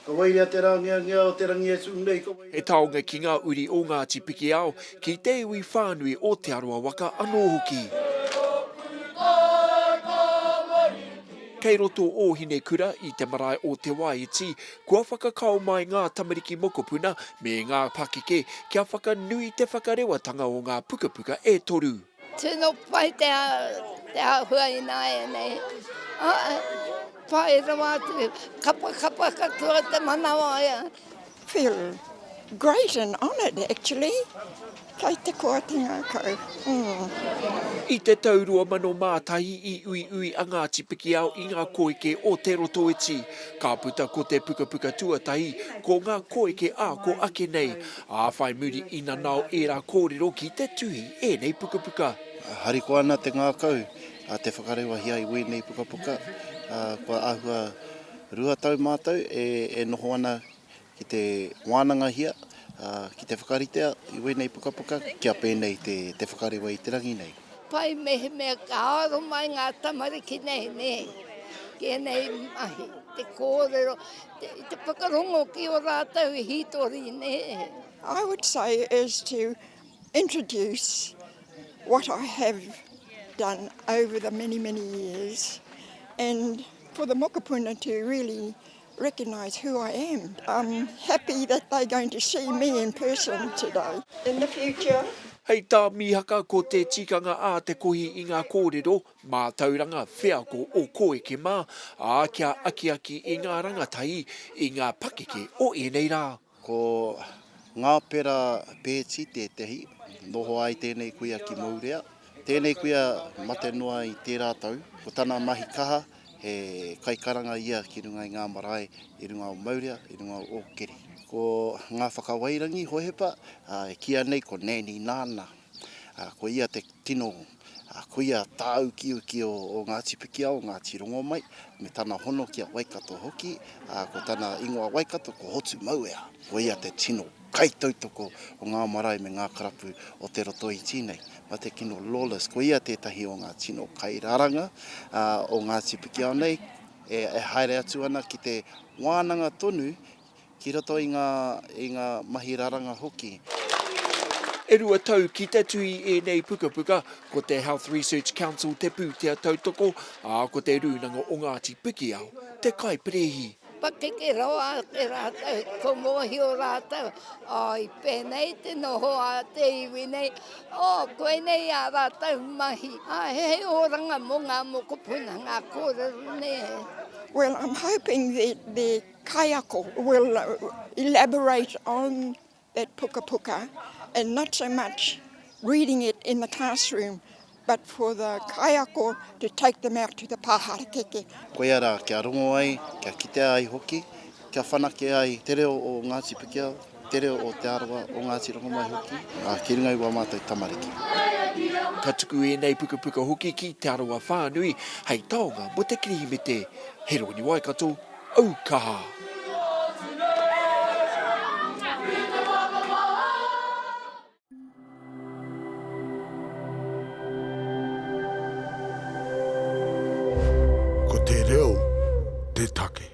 Ka wairia te rangia o te rangi e sunei. E taonga ki ngā uri o Ngāti Pikiao, ki te iwi whānui o te aroa waka anō hoki. Kei roto o hine kura i te marae o te Waiiti, kua whakakao mai ngā tamariki mokopuna me ngā pakeke kia whakanui te whakarewatanga o ngā pukapuka e toru. Tino pai te ahua i nai nei. Pai rawa te kapa katoa te manawa ia. Feel great and honoured actually. Kei te kuatinga kau. I te taurua mano mātahi i ui a Ngāti Pikiao i ngā koike o te Rotoiti. Ka puta ko te pukapuka tuatahi ko ngā koike a ko ake nei. A whai muri ina nao e rā kōrero ki te tuhi e nei pukapuka. Hariko ana te ngā kau, te whakarewa hia i wēnei pukapuka. Kua ahua rua tau mātau e noho ana ki te wānanga hia, ki te whakaritea i wēnei pukapuka, kia pēnei te whakarewa i te rangi nei. Pai mehe mea ka aro mai ngā tamariki nei nei. Kia nei mahi, te kōrero, te whakarongo ki o rātau i hitori nei. I would say is to introduce what I have done over the many, many years and for the mokopuna to really recognise who I am. I'm happy that they're going to see me in person today. In the future. Hei tā mihaka ko te tikanga a te kohi i ngā kōrero, mā tauranga whiako o koe mā, a kia aki i ngā rangatahi i ngā pakeke o enei rā. Ko ngā pera pēti te tehi, noho ai tēnei kuia ki Maurea. Tēnei kuia mate noa i tērā tau, ko tāna mahi kaha, he kaikaranga ia ki runga i ngā marae, i runga o Maurea, i runga o Keri. Ko ngā whakawairangi hohepa, kia nei ko neni nāna. Ko ia te tino, ko ia tāu ki o Ngāti Pikiao, Ngāti rongo mai, me tāna hono kia Waikato hoki, ko tāna ingoa Waikato ko hotu mauea. Ko ia te tino kaitautoko o ngā marae me ngā karapu o te Rotoiti nei. Ma te kino lawless, ko ia tētahi o ngā tino kairaranga o Ngāti Pikiao nei, e haere atu ana ki te wānanga tonu, ki roto i ngā mahi raranga hoki. E rua tau ki te tui e nei pukapuka, ko te Health Research Council te pūtea tautoko, a ko te rūnanga o Ngāti Pikiao, te kaiparehi. Pakeke roa te rātau, ko mohi o rātau. I pēnei te noho a te iwi nei. Koe nei a rātau mahi. He oranga mo ngā mokopuna ngā kōrero nei. Well, I'm hoping that the kaiako will elaborate on that pukapuka and not so much reading it in the classroom, but for the kaiako to take them out to the pāharakeke. Koe ara kia rongo ai, kia kitea ai hoki, kia whanake ai te reo o Ngāti Pikiao, te reo o te aroa o Ngāti rongo mai hoki, ki rungai wā mātou tamariki. Ka tuku e nei pukapuka hoki ki te aroa whānui, hei taonga mo te kirihi me te Herewini Waikato, Aukaha. Ko te reo, te take.